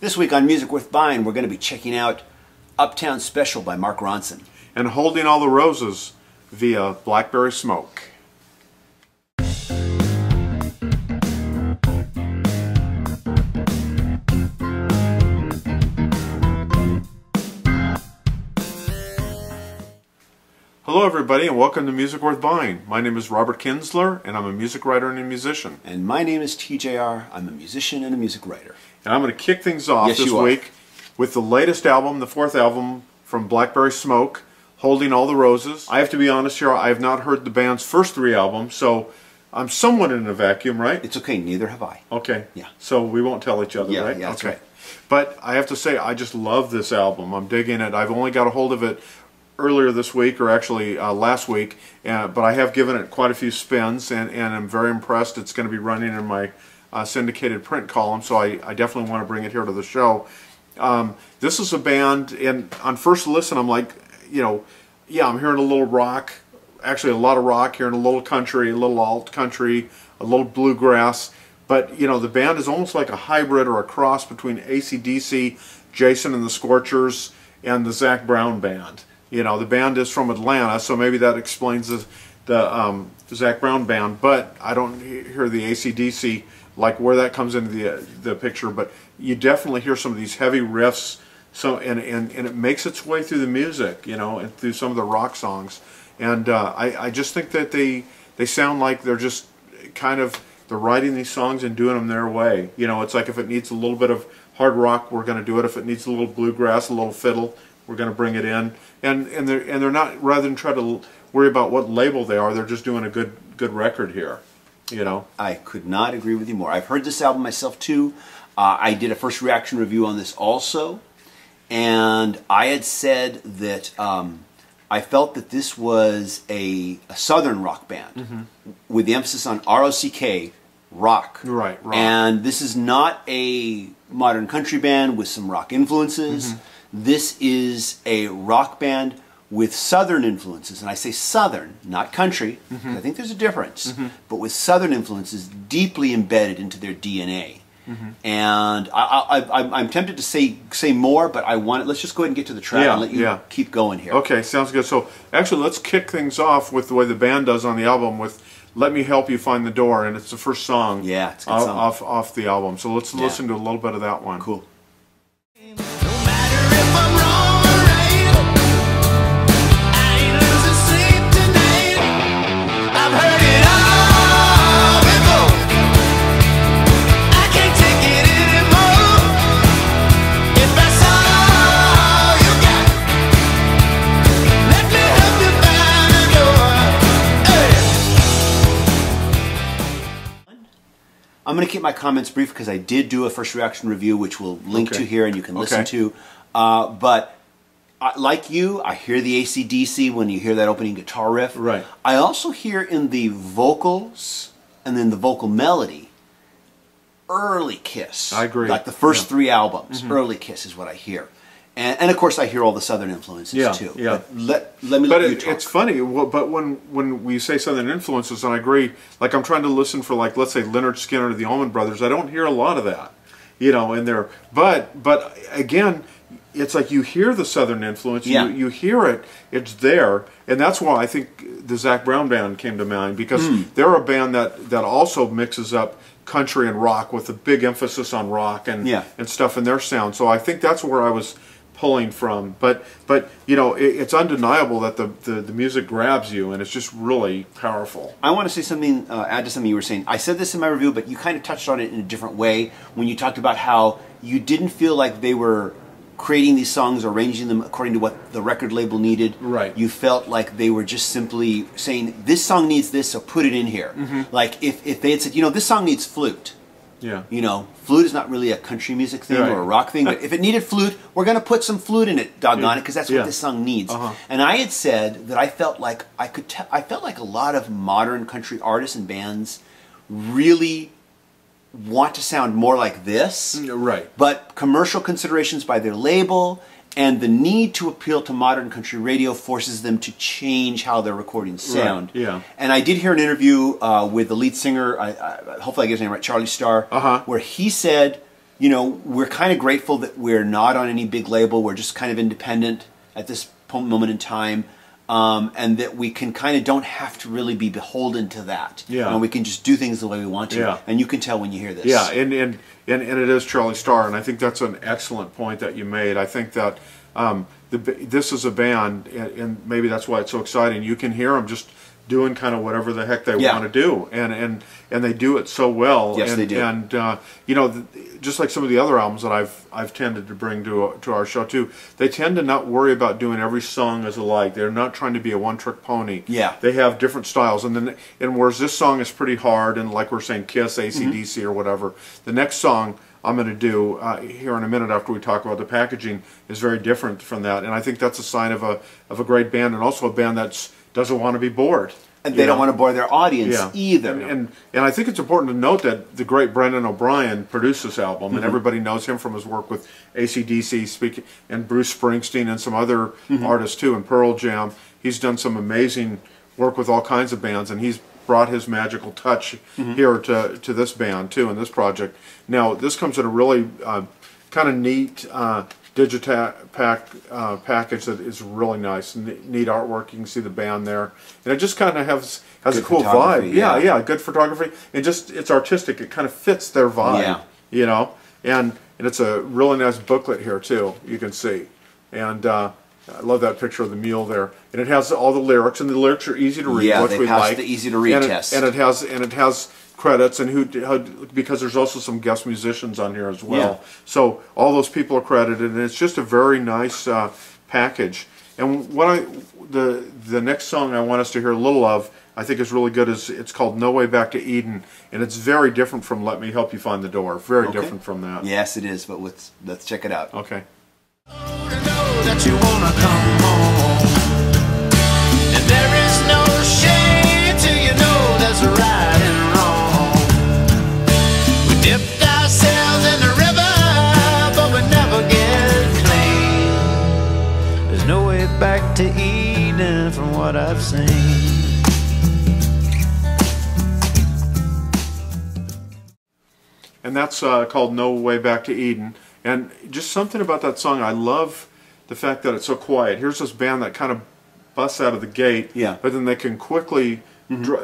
This week on Music Worth Buying, we're going to be checking out Uptown Special by Mark Ronson. And Holding All the Roses via Blackberry Smoke. Hello everybody and welcome to Music Worth Buying. My name is Robert Kinsler and I'm a music writer and a musician. And my name is TJR. I'm a musician and a music writer. And I'm going to kick things off this week with the latest album, the fourth album from Blackberry Smoke, Holding All the Roses. I have to be honest here, I have not heard the band's first three albums, so I'm somewhat in a vacuum, right? It's okay, neither have I. Okay. Yeah. So we won't tell each other, right? Yeah, that's okay. right. But I have to say, I just love this album. I'm digging it. I've only got a hold of it earlier this week, or actually last week, but I have given it quite a few spins, and I'm very impressed. It's going to be running in my syndicated print column, so I definitely want to bring it here to the show. This is a band, and on first listen, I'm like, yeah, I'm hearing a little rock, actually a lot of rock, hearing a little country, a little alt country, a little bluegrass, but the band is almost like a hybrid or a cross between AC/DC, Jason and the Scorchers, and the Zac Brown Band. The band is from Atlanta, so maybe that explains the Zac Brown Band, but I don't hear the AC/DC, like where that comes into the picture, but you definitely hear some of these heavy riffs, and it makes its way through the music, and through some of the rock songs, and I just think that they sound like they're just they're writing these songs and doing them their way. It's like if it needs a little bit of hard rock, we're going to do it. If it needs a little bluegrass, a little fiddle, we're going to bring it in, and they're not, rather than try to worry about what label they are, they're just doing a good record here. I could not agree with you more. I've heard this album myself too. I did a first reaction review on this also, and I had said that I felt that this was a southern rock band with the emphasis on ROCK, rock. Right. And this is not a modern country band with some rock influences. This is a rock band with southern influences, and I say southern, not country. I think there's a difference, but with southern influences deeply embedded into their DNA. And I'm tempted to say more, but let's just go ahead and get to the track and let you keep going here. Okay, sounds good. So actually, let's kick things off with the way the band does on the album with "Let Me Help You Find the Door," and it's the first song. Yeah, it's a good song. Off the album. So let's listen to a little bit of that one. Cool. I'm going to keep my comments brief because I did do a first reaction review, which we'll link to here and you can listen to. But like you, I hear the AC/DC when you hear that opening guitar riff. Right. I also hear in the vocals and then the vocal melody, early Kiss. I agree. Like the first three albums, early Kiss is what I hear. And of course I hear all the southern influences too. Yeah. But let me let you talk. It's funny, but when we say southern influences, and I agree, like I'm trying to listen for, like, let's say Leonard Skinner or the Allman Brothers, I don't hear a lot of that, in there. But again, it's like you hear the southern influence, you hear it, it's there, and that's why I think the Zac Brown Band came to mind, because they're a band that also mixes up country and rock with a big emphasis on rock and stuff in their sound. So I think that's where I was pulling from, but it's undeniable that the music grabs you, and it's just really powerful. I want to say something, add to something you were saying. I said this in my review, but you kind of touched on it in a different way when you talked about how you didn't feel like they were creating these songs, arranging them according to what the record label needed. Right. You felt like they were just simply saying, this song needs this, so put it in here. Like if they had said, this song needs flute. Yeah. Flute is not really a country music thing or a rock thing, but if it needed flute, we're going to put some flute in it, doggone it, because that's what this song needs. And I had said that I felt like I felt like a lot of modern country artists and bands really want to sound more like this. Right. But commercial considerations by their label and the need to appeal to modern country radio forces them to change how their recordings sound. Right, yeah. And I did hear an interview with the lead singer, hopefully I get his name right, Charlie Starr, where he said you know, we're kind of grateful that we're not on any big label. We're just kind of independent at this moment in time. And that we can kind of don't have to really be beholden to that. Yeah. You know, we can just do things the way we want to. Yeah. And you can tell when you hear this. Yeah, and it is Charlie Starr, and I think that's an excellent point that you made. I think that this is a band, and maybe that's why it's so exciting. You can hear them just doing kind of whatever the heck they want to do, and they do it so well. Yes, they do. And you know, just like some of the other albums that I've tended to bring to our show too, they tend to not worry about doing every song as alike. They're not trying to be a one-trick pony. Yeah, they have different styles, and whereas this song is pretty hard, and like we're saying, Kiss, AC/DC, or whatever, the next song I'm going to do here in a minute after we talk about the packaging is very different from that, and I think that's a sign of a great band, and also a band that doesn't want to be bored. And they don't want to bore their audience either. And I think it's important to note that the great Brendan O'Brien produced this album, and everybody knows him from his work with AC/DC, and Bruce Springsteen, and some other artists too, and Pearl Jam. He's done some amazing work with all kinds of bands, and he's brought his magical touch here to this band too, in this project. Now, this comes in a really kind of neat package that is really nice, neat artwork. You can see the band there, and it just kind of has a cool vibe. Yeah, good photography, and just it's artistic. It kind of fits their vibe, you know. And it's a really nice booklet here too. You can see, and I love that picture of the mule there, and it has all the lyrics, and the lyrics are easy to read. Yeah, they passed the easy to read test, and it has credits, and because there's also some guest musicians on here as well. Yeah. So all those people are credited, and it's just a very nice package. And the next song I want us to hear a little of, I think is really good, it's called No Way Back to Eden, and it's very different from Let Me Help You Find the Door. Very different from that. Yes, it is, but let's check it out. Okay. That you wanna come home, and there is no shame till you know there's right and wrong. We dipped ourselves in the river, but we never get clean. There's no way back to Eden from what I've seen. And that's called No Way Back to Eden. And just something about that song, I love the fact that it's so quiet. Here's this band that kind of busts out of the gate, but then they can quickly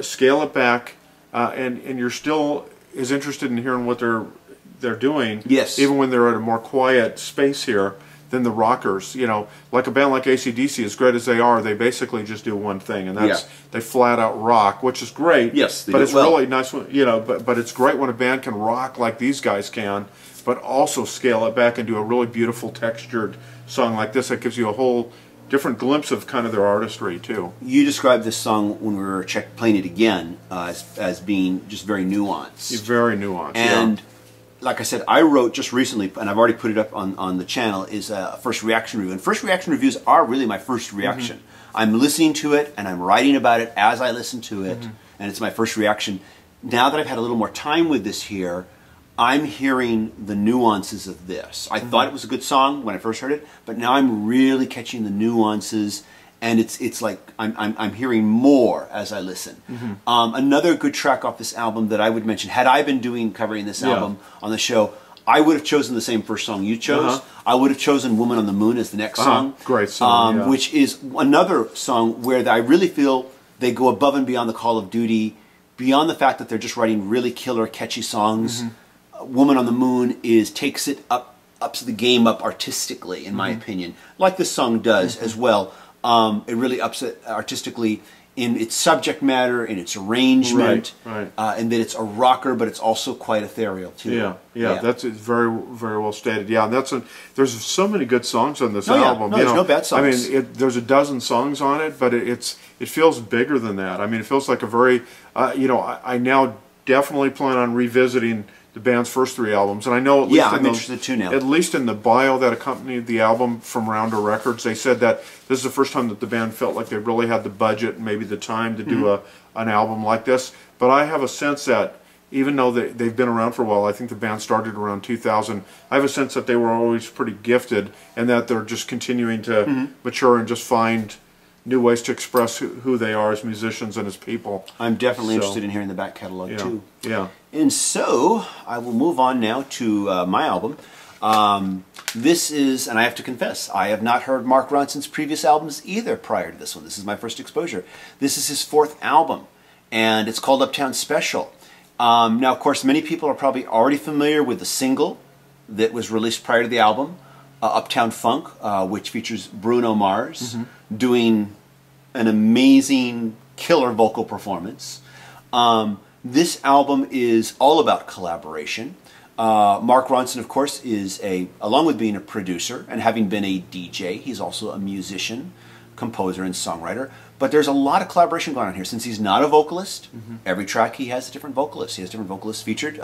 scale it back, and you're still as interested in hearing what they're doing, even when they're at a more quiet space here than the rockers. You know, like a band like AC/DC, as great as they are, they basically just do one thing, and that's they flat out rock, which is great. Yes, but it's really nice when, you know, but it's great when a band can rock like these guys can, but also scale it back and do a really beautiful textured song like this that gives you a whole different glimpse of kind of their artistry too. You described this song when we were playing it again as being just very nuanced. Very nuanced, and like I said, I wrote just recently, and I've already put it up on the channel, is a first reaction review. And first reaction reviews are really my first reaction. I'm listening to it, and I'm writing about it as I listen to it, and it's my first reaction. Now that I've had a little more time with this here, I'm hearing the nuances of this. I thought it was a good song when I first heard it, but now I'm really catching the nuances, and it's like I'm hearing more as I listen. Another good track off this album that I would mention, had I been covering this album on the show, I would have chosen the same first song you chose. I would have chosen Woman on the Moon as the next song. Great song, which is another song where I really feel they go above and beyond the call of duty, beyond the fact that they're just writing really killer, catchy songs. Woman on the Moon takes it ups the game up artistically, in my opinion, like this song does as well. It really ups it artistically in its subject matter, in its arrangement, and that it's a rocker, but it's also quite ethereal too. Yeah, that's very, very well stated. Yeah, and there's so many good songs on this album. No, there's no bad songs. I mean, there's a dozen songs on it, but it feels bigger than that. I mean, it feels like a very, you know, I now definitely plan on revisiting the band's first 3 albums, and I know at least I'm interested too now. At least in the bio that accompanied the album from Rounder Records, they said that this is the first time that the band felt like they really had the budget and maybe the time to do an album like this. But I have a sense that even though they've been around for a while, I think the band started around 2000, I have a sense that they were always pretty gifted, and that they're just continuing to mature and just find new ways to express who they are as musicians and as people. I'm definitely interested in hearing the back catalog too. And so I will move on now to my album. This is, and I have to confess, I have not heard Mark Ronson's previous albums either prior to this one. This is my first exposure. This is his 4th album, and it's called Uptown Special. Now, of course, many people are probably already familiar with the single that was released prior to the album, Uptown Funk, which features Bruno Mars doing an amazing killer vocal performance. This album is all about collaboration. Mark Ronson, of course, is along with being a producer and having been a DJ, he's also a musician, composer, and songwriter. But there's a lot of collaboration going on here. Since he's not a vocalist, every track he has a different vocalist. He has different vocalists featured,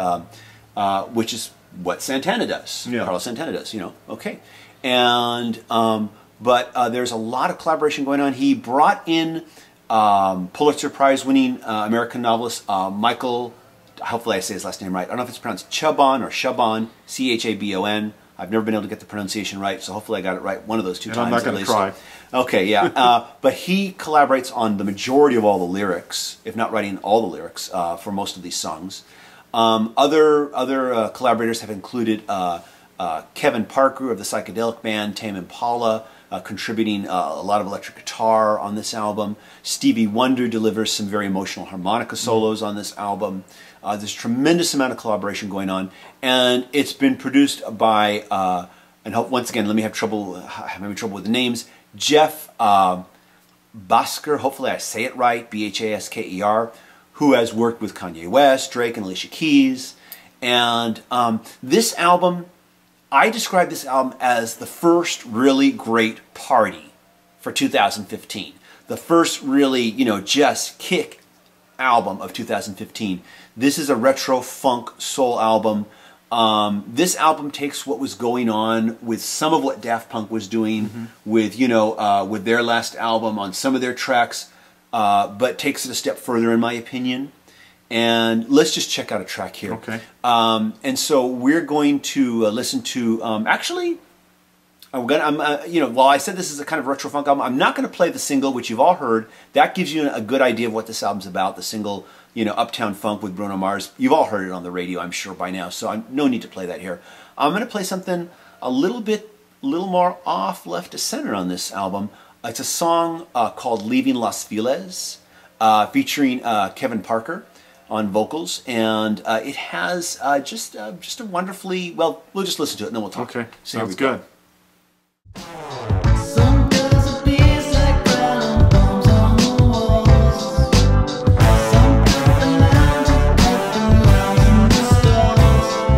which is what Santana does. Yeah. Carlos Santana does, you know. Okay. And, but there's a lot of collaboration going on. He brought in Pulitzer Prize winning American novelist Michael, hopefully I say his last name right. I don't know if it's pronounced Chabon or Chabon, C-H-A-B-O-N. I've never been able to get the pronunciation right, so hopefully I got it right one of those 2 times. I'm not going to try. Okay, yeah. But he collaborates on the majority of all the lyrics, if not writing all the lyrics, for most of these songs. Other collaborators have included Kevin Parker of the psychedelic band Tame Impala, contributing a lot of electric guitar on this album. Stevie Wonder delivers some very emotional harmonica solos on this album. There's a tremendous amount of collaboration going on, and it's been produced by, once again, I'm having trouble with the names, Jeff Bhasker, hopefully I say it right, B-H-A-S-K-E-R, who has worked with Kanye West, Drake, and Alicia Keys. And this album, I describe this album as the first really great party for 2015. The first really, you know, just kick album of 2015. This is a retro funk soul album. This album takes what was going on with some of what Daft Punk was doing with, you know, with their last album on some of their tracks, but takes it a step further in my opinion. And let's just check out a track here. Okay. And so we're going to listen to, actually, you know, while I said this is a kind of retro funk album, I'm not going to play the single, which you've all heard. That gives you a good idea of what this album's about. The single, you know, Uptown Funk with Bruno Mars. You've all heard it on the radio, I'm sure, by now, so no need to play that here. I'm going to play something a little more off left to center on this album. It's a song called Leaving Las Feliz, featuring Kevin Parker on vocals, and it has just a wonderfully, well, we'll just listen to it and then we'll talk. Okay, sounds good. Some girls appears like brown bombs on the walls. Some put the lines of paper in the stalls.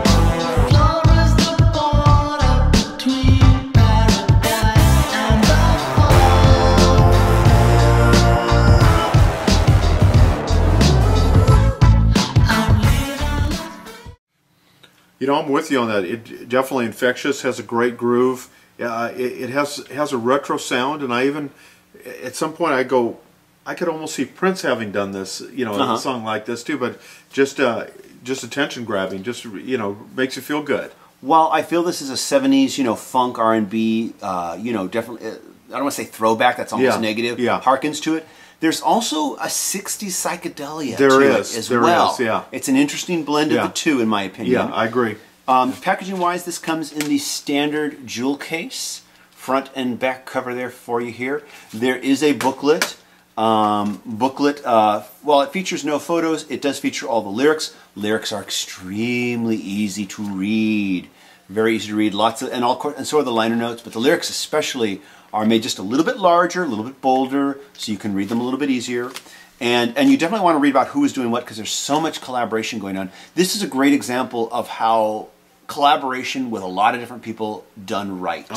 Floor is the border between paradise and the fall. I'm leaving. You know, I'm with you on that. It definitely infectious, has a great groove. It has a retro sound, and I even, at some point, I could almost see Prince having done this, you know, a song like this too. But just attention grabbing, just, you know, makes you feel good. Well, I feel this is a 70s, you know, funk R&B, you know, definitely. I don't want to say throwback. That's almost negative. Yeah. Harkens to it. There's also a 60s psychedelia There to is. it as There well. is, yeah. It's an interesting blend of the two, in my opinion. Yeah, I agree. Packaging-wise, this comes in the standard jewel case. Front and back cover there for you here. There is a booklet. Well, it features no photos. It does feature all the lyrics. Lyrics are extremely easy to read. Very easy to read. And so are the liner notes, but the lyrics especially are made just a little bit larger, a little bit bolder, so you can read them a little bit easier. And you definitely want to read about who is doing what, because there's so much collaboration going on. This is a great example of how collaboration with a lot of different people done right.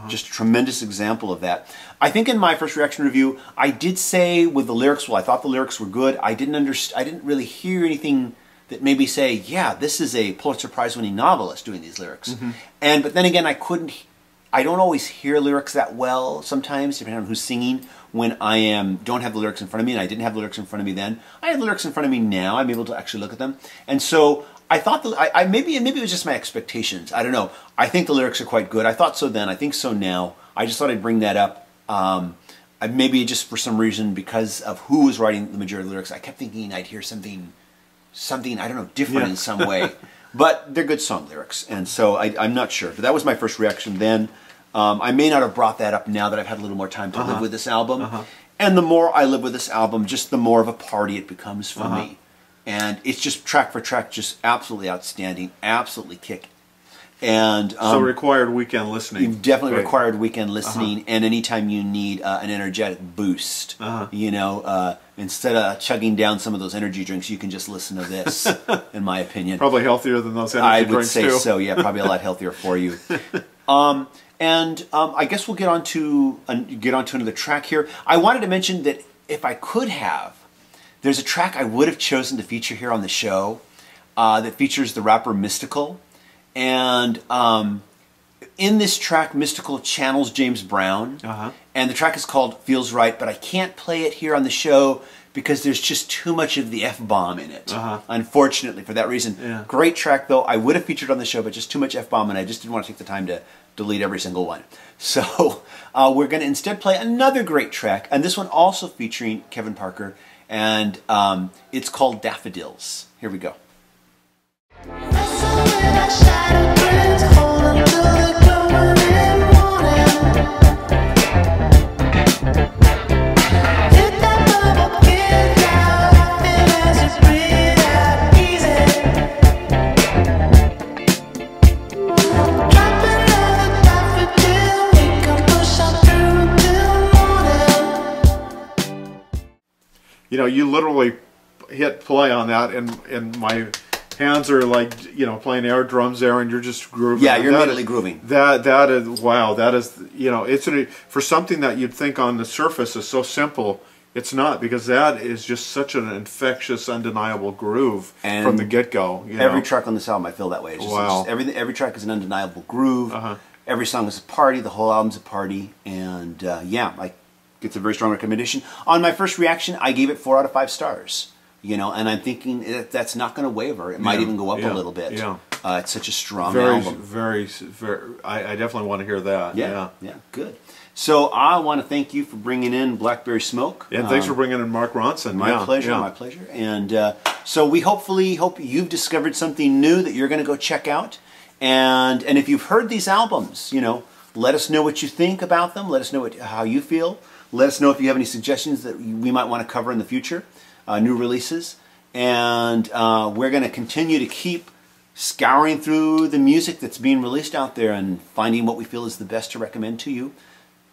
Just a tremendous example of that. I think in my first reaction review, I did say with the lyrics, well, I thought the lyrics were good. I didn't really hear anything that made me say, yeah, this is a Pulitzer Prize winning novelist doing these lyrics. But then again, I don't always hear lyrics that well sometimes, depending on who's singing, when I don't have the lyrics in front of me, and I didn't have the lyrics in front of me then. I have the lyrics in front of me now. I'm able to actually look at them. And so I thought maybe it was just my expectations. I don't know. I think the lyrics are quite good. I thought so then. I think so now. I just thought I'd bring that up. Maybe just for some reason, because of who was writing the majority of the lyrics, I kept thinking I'd hear something something, I don't know, different in some way. But they're good song lyrics, and so I'm not sure. But that was my first reaction then. I may not have brought that up now that I've had a little more time to live with this album. And the more I live with this album, just the more of a party it becomes for me. And it's just track for track, just absolutely outstanding, absolutely kick. And so required weekend listening. You've definitely required weekend listening, and anytime you need an energetic boost, you know, instead of chugging down some of those energy drinks, you can just listen to this. In my opinion, probably healthier than those energy drinks too. I would say so. Yeah, probably a lot healthier for you. I guess we'll get on to another track here. I wanted to mention that if I could have, there's a track I would have chosen to feature here on the show that features the rapper Mystical. And in this track, Mystical channels James Brown. And the track is called Feels Right, but I can't play it here on the show because there's just too much of the F-bomb in it, unfortunately, for that reason. Great track, though. I would have featured on the show, but just too much F-bomb, and I just didn't want to take the time to delete every single one. So we're going to instead play another great track, and this one also featuring Kevin Parker, and it's called Daffodils. Here we go. You know, you literally hit play on that, and my hands are like, you know, playing air drums there, and you're just grooving. Yeah, you're immediately grooving. That is, wow, that is, you know, it's for something that you'd think on the surface is so simple, it's not, because that is just such an infectious, undeniable groove from the get-go. Every track on this album, I feel that way. It's just every track is an undeniable groove. Every song is a party. The whole album's a party, and yeah, it's a very strong recommendation. On my first reaction, I gave it 4 out of 5 stars. You know, and I'm thinking that's not going to waver. It might even go up a little bit. It's such a strong album. Very. I definitely want to hear that. Yeah, good. So I want to thank you for bringing in Blackberry Smoke. And thanks for bringing in Mark Ronson. My pleasure, my pleasure. And so we hope you've discovered something new that you're going to go check out. And if you've heard these albums, you know, let us know what you think about them. Let us know how you feel. Let us know if you have any suggestions that we might want to cover in the future. New releases, and we're going to continue to keep scouring through the music that's being released out there and finding what we feel is the best to recommend to you.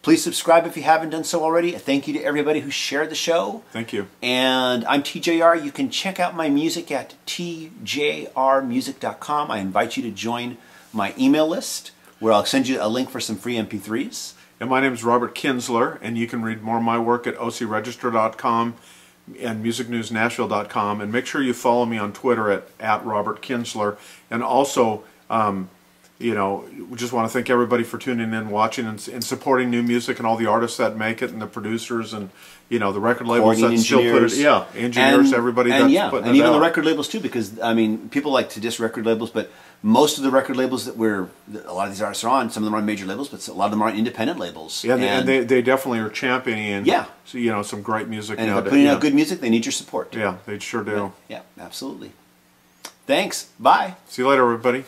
Please subscribe if you haven't done so already. A thank you to everybody who shared the show. Thank you. And I'm TJR. You can check out my music at tjrmusic.com. I invite you to join my email list, where I'll send you a link for some free MP3s. And my name is Robert Kinsler, and you can read more of my work at ocregister.com. and musicnewsnashville.com, and make sure you follow me on Twitter at Robert Kinsler. And also, you know, we just want to thank everybody for tuning in, watching, and supporting new music, and all the artists that make it, and the producers, and you know, the record labels that still put it. Yeah, engineers, everybody that's putting it out. And even the record labels too, because I mean, people like to diss record labels, but most of the record labels that a lot of these artists are on, some of them are on major labels, but a lot of them are on independent labels. Yeah, and they definitely are championing, so, you know, some great music. And if they're putting out good music, they need your support. Yeah, they sure do. Yeah, absolutely. Thanks. Bye. See you later, everybody.